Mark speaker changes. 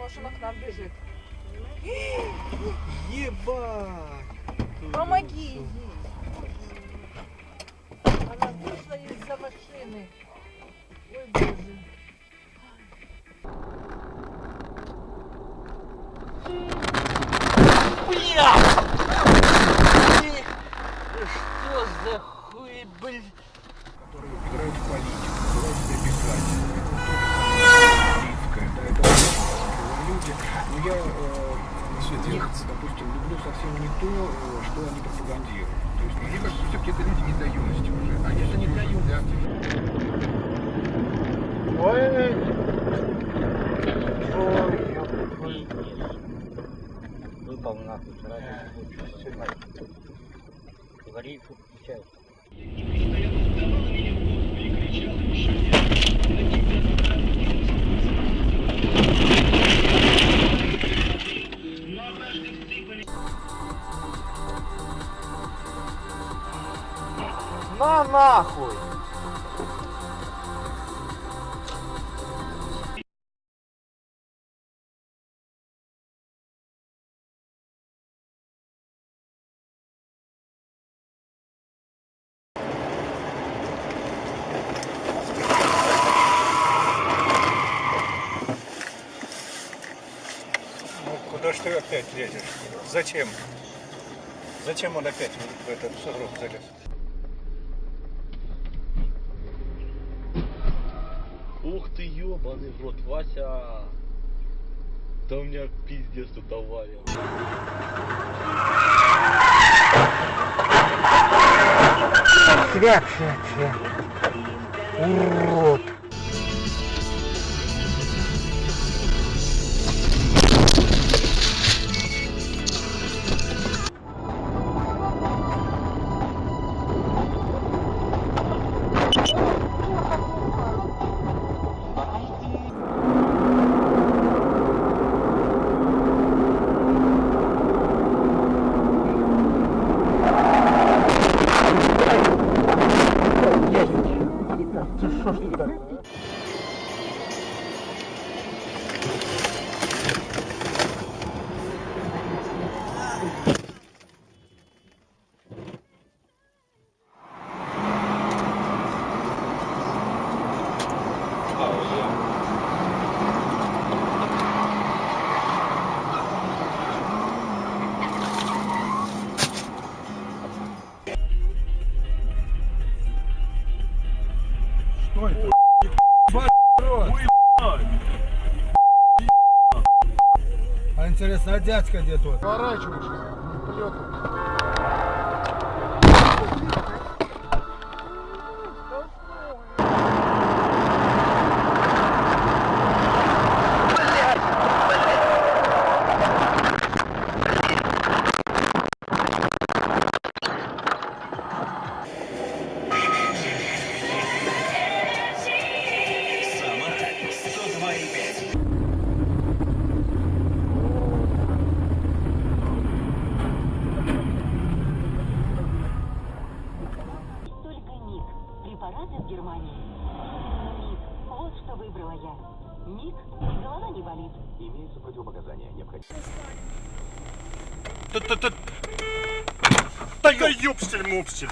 Speaker 1: думала, что она к нам бежит.
Speaker 2: Ебать!
Speaker 1: Помоги ей. Она вышла из-за машины. Ой, боже.
Speaker 3: Бля! Что за хуй, блин?
Speaker 2: Которые играют в политику, играют в добегать. Это люди. Но я их, допустим, люблю совсем не то, что они пропагандируют. То есть, мне кажется, все-таки это люди недаемости уже. Они же не дают, да?
Speaker 3: Ой, выпал нахуй, вчера сегодня говорит, что включает. На нахуй!
Speaker 2: Ну, куда ж ты опять лезешь? Зачем? Зачем он опять в этот сугроб залез?
Speaker 4: Ух ты, ёбаный в рот, Вася! Да у меня пиздец тут авария.
Speaker 3: Свят, урод!
Speaker 2: Что это? А интересно, а дядька где тут?
Speaker 5: Поворачиваешься,
Speaker 6: Препараты в Германии. МИГ. Вот что выбрала я. МИГ. Голова не болит.
Speaker 7: Имеются противопоказания. Необходимо.
Speaker 5: Да ёпстель-мопстель.